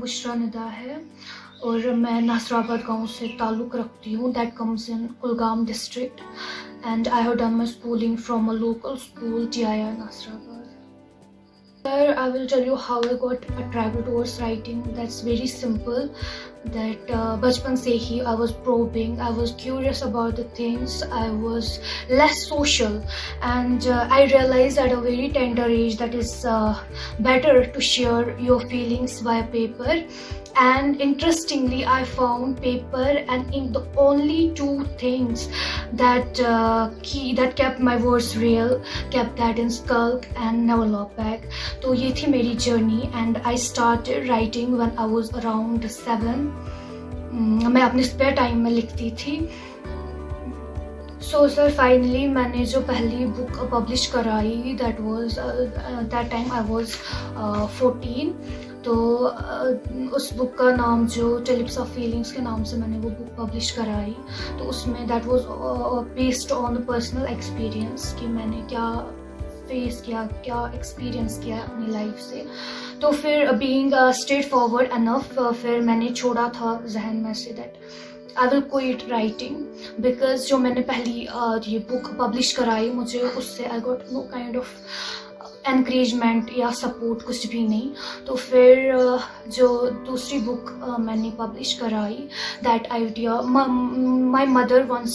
बुशरा निदा है और मैं नासराबाद गांव से ताल्लुक़ रखती हूँ. That comes in Kulgam district and I have done my schooling from a local school TIR Nasrabad. Sir, I will tell you how I got attracted towards writing. That's very simple. That बचपन से ही I was probing, I was curious about the things, I was less social, and I realized at a very tender age that it's better to share your feelings via paper. And interestingly, I found paper and ink the only two things that that kept my words real, kept that in skulk and never looked back. तो ये थी मेरी journey and I started writing when I was around 7. मैं अपने spare time में लिखती थी. So sir, finally मैंने जो पहली book publish कराई, that time I was 14. तो उस बुक का नाम जो टिलिप्स ऑफ फीलिंग्स के नाम से मैंने वो बुक पब्लिश कराई. तो उसमें that was based on the personal experience कि मैंने क्या फेस किया, क्या एक्सपीरियंस किया अपनी लाइफ से. तो फिर बीइंग स्ट्रेट फॉरवर्ड एनफ, फिर मैंने छोड़ा था जहन में say that I will quit writing, because जो मैंने पहली ये बुक पब्लिश कराई, मुझे उससे आई got no kind of encouragement या सपोर्ट, कुछ भी नहीं. तो फिर जो दूसरी बुक मैंने पब्लिश कराई, that idea my mother once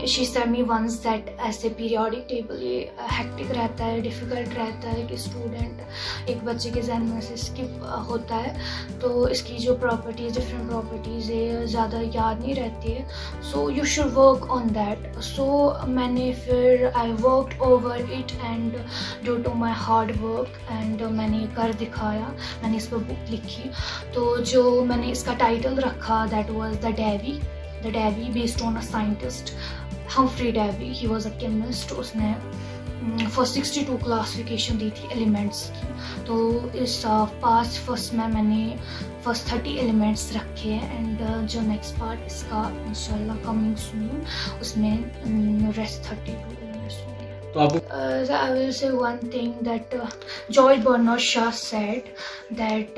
she said me once that ऐसे पीरियोडिक टेबल ये हेक्टिक रहता है, डिफ़िकल्ट रहता है कि स्टूडेंट एक बच्चे के जहन में से स्किप होता है, तो इसकी जो प्रॉपर्टीज़, डिफरेंट प्रॉपर्टीज़ है, ज़्यादा याद नहीं रहती है. So you should work on that. So मैंने फिर I worked over it and due to my hard work and मैंने कर दिखाया, मैंने इस पर बुक लिखी. तो जो मैंने इसका टाइटल रखा, that was the Davy, based on a scientist, Humphrey Davy. He was a chemist. उसने फर्स्ट 62 क्लासिफिकेशन दी थी एलिमेंट्स की. तो इस पास्ट फर्स्ट में मैंने फर्स्ट 30 एलिमेंट्स रखे हैं एंड जो नेक्स्ट पार्ट इसका इंशाल्लाह कमिंग सून, उसमें रेस्ट 32 एलिमेंट्स होंगे. I will say one thing that George Bernard Shaw said that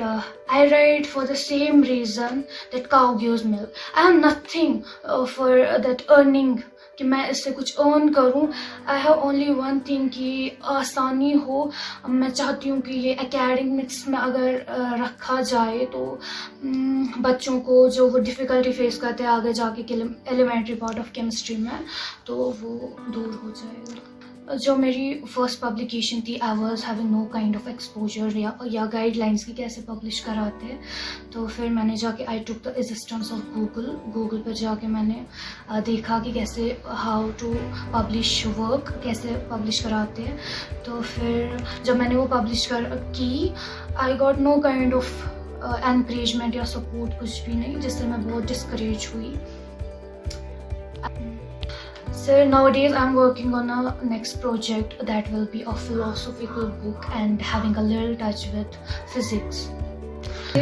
I write for the same reason that cow gives milk. I have nothing for that earning कि मैं इससे कुछ earn करूं. I have only one thing कि आसानी हो. मैं चाहती हूँ कि ये एकेडमिक्स में अगर रखा जाए तो बच्चों को जो वो डिफ़िकल्टी फेस करते हैं आगे जाके एलिमेंट्री पार्ट ऑफ केमिस्ट्री में, तो वो दूर हो जाएगा. जो मेरी फर्स्ट पब्लिकेशन थी, I was having no kind of exposure या गाइडलाइंस की कैसे पब्लिश कराते हैं. तो फिर मैंने जाके I took the assistance of Google पर जाके मैंने देखा कि कैसे हाउ टू पब्लिश वर्क, कैसे पब्लिश कराते हैं. तो फिर जब मैंने वो पब्लिश की, I got no kind of encouragement या सपोर्ट, कुछ भी नहीं, जिससे मैं बहुत डिस्करेज हुई. So nowadays I'm working on a next project that will be a philosophical book and having a little touch with physics. I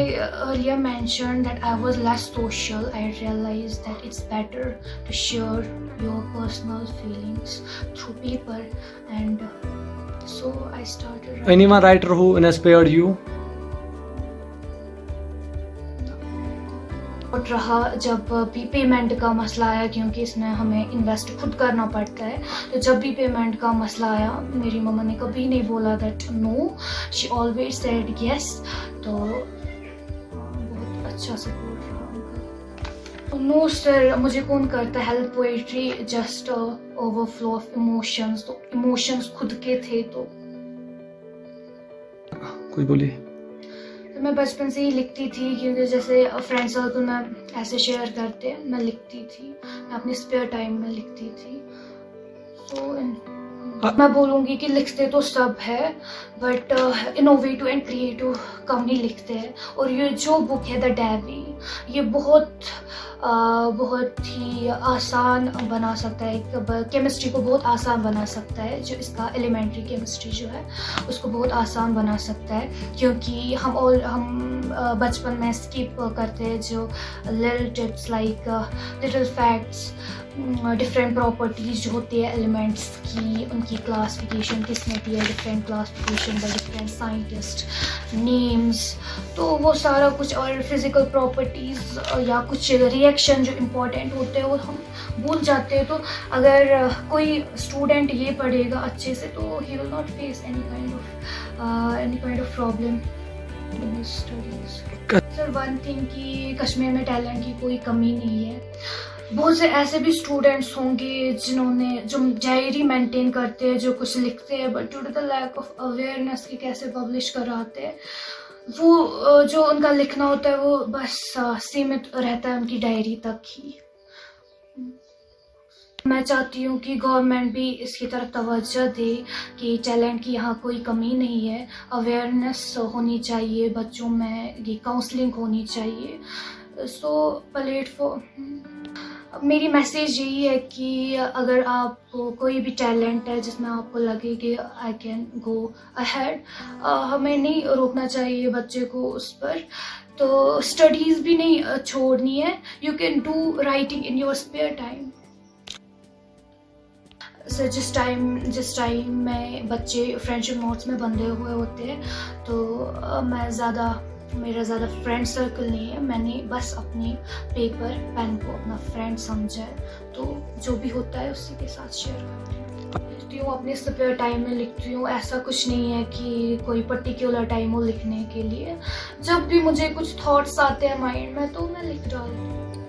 earlier mentioned that I was less social. I realized that it's better to share your personal feelings through paper, and so I started writing. Anyone writer who inspired you? रहा जब भी payment का मसला आया, क्योंकि इसमें हमें invest खुद करना पड़ता है. तो जब भी पेमेंट का मसला आया, मेरी मम्मा ने कभी नहीं बोला that no, she always said yes. तो बहुत अच्छा सपोर्ट रहा उनका. नो सर, मुझे कौन करता help. Poetry just overflow of emotions. तो इमोशंस खुद के थे. तो कोई बोलिए. तो मैं बचपन से ही लिखती थी, क्योंकि जैसे फ्रेंड सर्कल में ऐसे शेयर करते, मैं लिखती थी, मैं अपने स्पेयर टाइम में लिखती थी. तो मैं बोलूँगी कि लिखते तो सब है, बट इनोवेटिव एंड क्रिएटिव कम ही लिखते हैं. और ये जो बुक है द डेवी, ये बहुत ही आसान बना सकता है, केमिस्ट्री को बहुत आसान बना सकता है. जो इसका एलिमेंट्री केमिस्ट्री जो है उसको बहुत आसान बना सकता है, क्योंकि हम बचपन में स्किप करते हैं जो little tips like little facts, different properties जो होती है एलिमेंट्स की, उनका की क्लासिफिकेशन किसने की है, different classification by different scientist, names, तो वो सारा कुछ, और फिज़िकल प्रॉपर्टीज़ या कुछ रिएक्शन जो इम्पोर्टेंट होते हैं वो हम भूल जाते हैं। तो अगर कोई स्टूडेंट ये पढ़ेगा अच्छे से तो he will not face any kind of problem in his studies. Sir one thing कि कश्मीर में टैलेंट की कोई कमी नहीं है। बहुत से ऐसे भी स्टूडेंट्स होंगे जो डायरी मेंटेन करते हैं, जो कुछ लिखते हैं, but due to the lack of awareness कि कैसे पब्लिश कराते हैं, वो जो उनका लिखना होता है वो बस सीमित रहता है उनकी डायरी तक ही। मैं चाहती हूँ कि गवर्नमेंट भी इसकी तरफ तवज्जो दे कि टैलेंट की यहाँ कोई कमी नहीं है, अवेयरनेस होनी चाहिए बच्चों में, ये काउंसलिंग होनी चाहिए। सो प्लेटफॉर्म, मेरी मैसेज यही है कि अगर आपको कोई भी टैलेंट है जिसमें आपको लगे कि आई कैन गो अहेड, हमें नहीं रोकना चाहिए बच्चे को उस पर। तो स्टडीज़ भी नहीं छोड़नी है, you can do writing in your spare time. Sir जिस टाइम में बच्चे फ्रेंडशिप नोट्स में बंधे हुए होते हैं तो मेरा ज़्यादा फ्रेंड सर्कल नहीं है, मैंने बस अपने पेपर पेन को अपना फ्रेंड समझा है, तो जो भी होता है उसी के साथ शेयर करती हूँ। अपने स्पेयर टाइम में लिखती हूँ, ऐसा कुछ नहीं है कि कोई पर्टिकुलर टाइम हो लिखने के लिए। जब भी मुझे कुछ थॉट्स आते हैं माइंड में तो मैं लिख डालती हूँ।